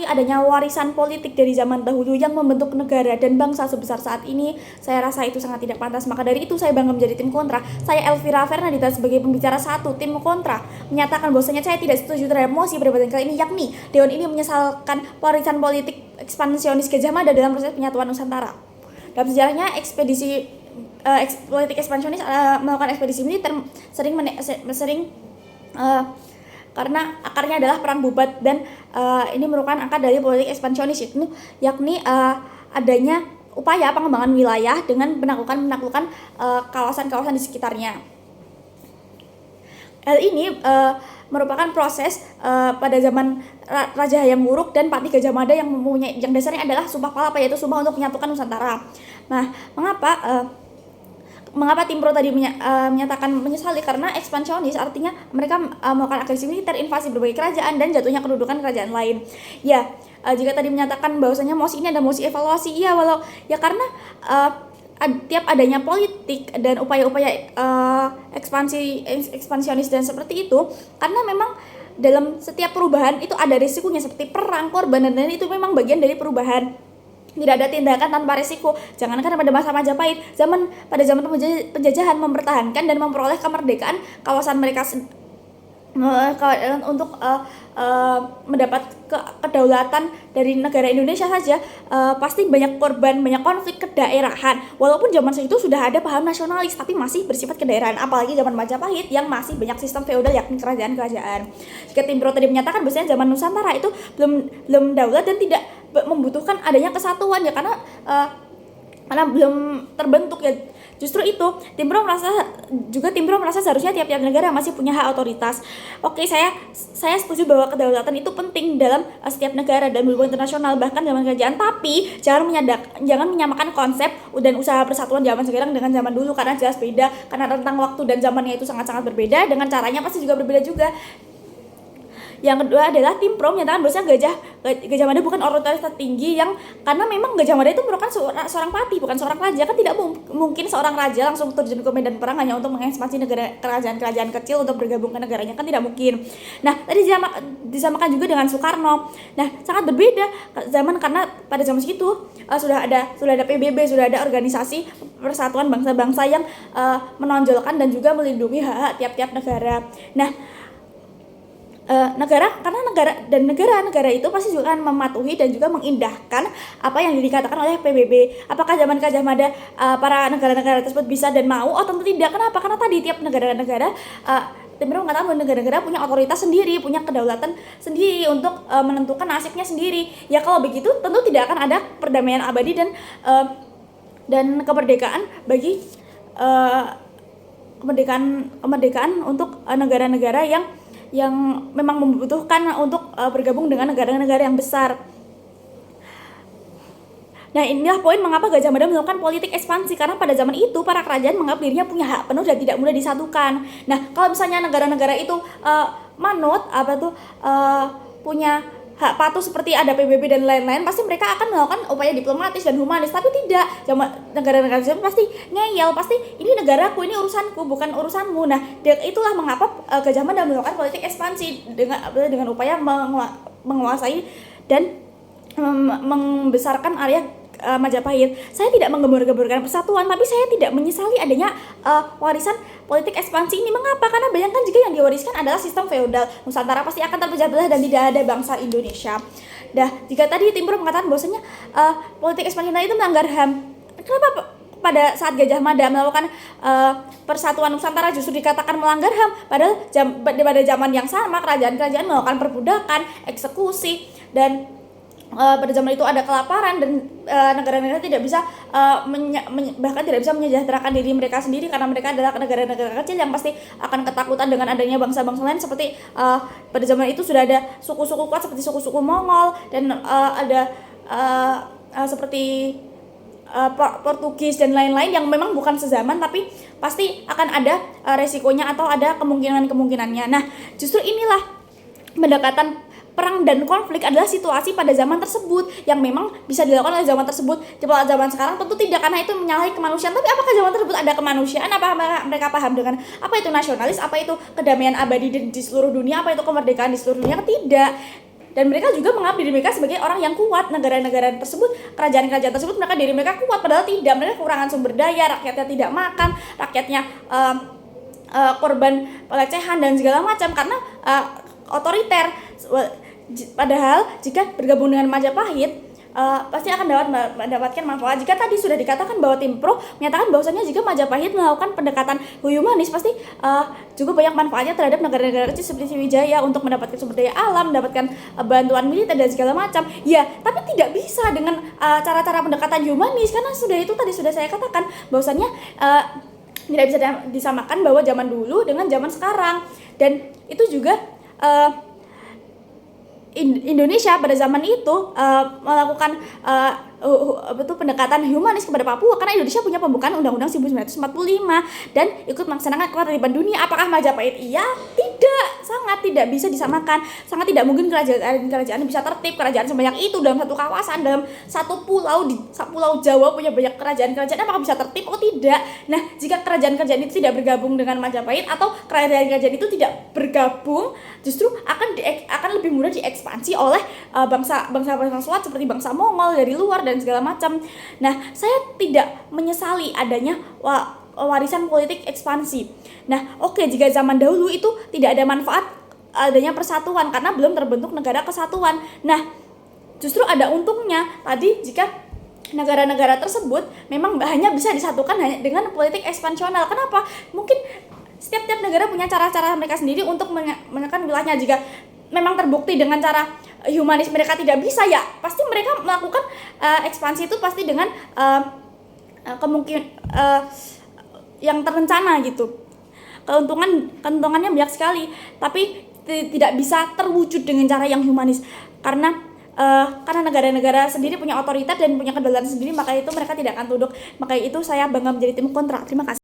adanya warisan politik dari zaman dahulu yang membentuk negara dan bangsa sebesar saat ini. Saya rasa itu sangat tidak pantas. Maka dari itu saya bangga menjadi tim kontra. Saya Elvira Fernandita sebagai pembicara satu tim kontra menyatakan bahwasanya saya tidak setuju terhadap mosi perdebatan kali ini, yakni Dewan ini menyesalkan warisan politik ekspansionis Gajah Mada dalam proses penyatuan Nusantara. Dalam sejarahnya politik ekspansionis melakukan ekspedisi militer sering karena akarnya adalah perang bubat, dan ini merupakan akar dari politik ekspansionis yakni adanya upaya pengembangan wilayah dengan menaklukkan kawasan-kawasan di sekitarnya. Hal ini merupakan proses pada zaman Raja Hayam Wuruk dan Patih Gajah Mada yang dasarnya adalah Sumpah Palapa, yaitu sumpah untuk menyatukan Nusantara. Nah, mengapa Tim Pro tadi menyatakan menyesali? Karena ekspansionis artinya mereka melakukan agresi militer, invasi berbagai kerajaan, dan jatuhnya kedudukan kerajaan lain. Ya, jika tadi menyatakan bahwasanya mosi ini ada mosi evaluasi, iya, karena tiap adanya politik dan upaya-upaya ekspansionis dan seperti itu, karena memang dalam setiap perubahan itu ada risikonya seperti perang, korban, dan itu memang bagian dari perubahan. Tidak ada tindakan tanpa risiko. Jangankan pada masa Majapahit, pada zaman penjajahan mempertahankan dan memperoleh kemerdekaan kawasan mereka untuk mendapat kedaulatan dari negara Indonesia saja, pasti banyak korban, banyak konflik kedaerahan. Walaupun zaman segitu sudah ada paham nasionalis, tapi masih bersifat kedaerahan. Apalagi zaman Majapahit yang masih banyak sistem feodal, yakni kerajaan-kerajaan. Jika Tim Pro tadi menyatakan bahwasanya zaman Nusantara itu belum daulat dan tidak membutuhkan adanya kesatuan, ya karena belum terbentuk, ya. Justru itu Tim Pro merasa seharusnya tiap-tiap negara masih punya hak otoritas. Oke, saya setuju bahwa kedaulatan itu penting dalam setiap negara dan hubungan internasional, bahkan zaman kerajaan. Tapi jangan menyamakan konsep dan usaha persatuan zaman sekarang dengan zaman dulu, karena jelas beda, karena rentang waktu dan zamannya itu sangat-sangat berbeda, dengan caranya pasti juga berbeda juga. Yang kedua adalah Tim Pro menyatakan bahwasanya Gajah Mada bukan otoritas tertinggi, karena memang Gajah Mada itu merupakan seorang patih, bukan seorang raja. Kan tidak mungkin seorang raja langsung terjun ke medan perang hanya untuk mengekspansi kerajaan-kerajaan kecil untuk bergabung ke negaranya, kan tidak mungkin. Nah, tadi disamakan juga dengan Soekarno. Nah, sangat berbeda karena pada zaman segitu sudah ada PBB, sudah ada organisasi persatuan bangsa-bangsa yang menonjolkan dan juga melindungi hak-hak tiap-tiap negara. Nah, negara itu pasti juga akan mematuhi dan juga mengindahkan apa yang dikatakan oleh PBB. Apakah zaman Gajah Mada para negara-negara tersebut bisa dan mau? Oh, tentu tidak. Kenapa? Karena tadi tiap negara-negara Tim Pro mengatakan bahwa negara-negara punya otoritas sendiri, punya kedaulatan sendiri untuk menentukan nasibnya sendiri. Ya, kalau begitu tentu tidak akan ada perdamaian abadi dan kemerdekaan bagi kemerdekaan untuk negara-negara yang memang membutuhkan untuk bergabung dengan negara-negara yang besar. Nah, inilah poin mengapa Gajah Mada melakukan politik ekspansi, karena pada zaman itu para kerajaan menganggap dirinya punya hak penuh dan tidak mudah disatukan. Nah, kalau misalnya negara-negara itu punya hak patuh seperti ada PBB dan lain-lain, pasti mereka akan melakukan upaya diplomatis dan humanis. Tapi tidak, negara-negara itu pasti ngeyel, pasti ini negaraku, ini urusanku, bukan urusanmu. Nah, itulah mengapa Gajah Mada melakukan politik ekspansi dengan upaya menguasai dan membesarkan area Majapahit. Saya tidak menggembur-gemburkan persatuan, tapi saya tidak menyesali adanya warisan politik ekspansi ini. Mengapa? Karena bayangkan jika yang diwariskan adalah sistem feodal, Nusantara pasti akan terpecah belah dan tidak ada bangsa Indonesia. Jika tadi Tim Pro mengatakan bahwasanya politik ekspansi itu melanggar HAM, kenapa pada saat Gajah Mada melakukan persatuan Nusantara justru dikatakan melanggar HAM? Padahal pada zaman yang sama kerajaan-kerajaan melakukan perbudakan, eksekusi, dan pada zaman itu ada kelaparan, dan negara-negara tidak bisa bahkan tidak bisa menyejahterakan diri mereka sendiri, karena mereka adalah negara-negara kecil yang pasti akan ketakutan dengan adanya bangsa-bangsa lain. Seperti pada zaman itu sudah ada suku-suku kuat seperti suku-suku Mongol, dan ada seperti Portugis dan lain-lain yang memang bukan sezaman, tapi pasti akan ada resikonya atau ada kemungkinannya. Nah, justru inilah pendekatan perang dan konflik adalah situasi pada zaman tersebut yang memang bisa dilakukan oleh zaman tersebut. Coba zaman sekarang tentu tidak, karena itu menyalahi kemanusiaan. Tapi apakah zaman tersebut ada kemanusiaan? Apa mereka paham dengan apa itu nasionalis, apa itu kedamaian abadi di seluruh dunia, apa itu kemerdekaan di seluruh dunia? Tidak. dan mereka juga menganggap diri mereka sebagai orang yang kuat. Negara-negara tersebut, kerajaan-kerajaan tersebut, diri mereka kuat, padahal tidak. Mereka kekurangan sumber daya, rakyatnya tidak makan, rakyatnya korban pelecehan dan segala macam karena otoriter. Padahal jika bergabung dengan Majapahit pasti akan mendapatkan manfaat. Jika tadi sudah dikatakan bahwa tim pro menyatakan bahwasanya jika Majapahit melakukan pendekatan humanis pasti juga banyak manfaatnya terhadap negara-negara kecil seperti Sriwijaya untuk mendapatkan sumber daya alam, mendapatkan bantuan militer dan segala macam. Ya, tapi tidak bisa dengan cara-cara pendekatan humanis karena tadi sudah saya katakan bahwasanya tidak bisa disamakan bahwa zaman dulu dengan zaman sekarang. Dan itu juga Indonesia pada zaman itu melakukan pendekatan humanis kepada Papua karena Indonesia punya pembukaan Undang-Undang 1945 dan ikut melaksanakan ketertiban dunia. Apakah Majapahit? Iya, tidak, sangat tidak bisa disamakan. Sangat tidak mungkin kerajaan bisa tertib, kerajaan sebanyak itu dalam satu kawasan, dalam satu pulau di Pulau Jawa punya banyak kerajaan-kerajaan, apakah bisa tertib? Oh tidak. Nah, jika kerajaan-kerajaan itu tidak bergabung dengan Majapahit atau kerajaan-kerajaan itu tidak bergabung, justru akan lebih mudah diekspansi oleh bangsa Selat seperti bangsa Mongol dari luar dan segala macam. Nah, saya tidak menyesali adanya warisan politik ekspansi. Nah, jika zaman dahulu itu tidak ada manfaat adanya persatuan karena belum terbentuk negara kesatuan. Nah, justru ada untungnya tadi jika negara-negara tersebut memang hanya bisa disatukan hanya dengan politik ekspansional. Kenapa? Mungkin setiap negara punya cara-cara mereka sendiri untuk menekan wilayahnya. Jika memang terbukti dengan cara humanis mereka tidak bisa, ya pasti mereka melakukan ekspansi itu pasti dengan kemungkinan yang terencana gitu. Keuntungannya banyak sekali, tapi tidak bisa terwujud dengan cara yang humanis karena negara-negara sendiri punya otoritas dan punya kedaulatan sendiri, maka itu mereka tidak akan tunduk. Maka itu saya bangga menjadi tim kontra. Terima kasih.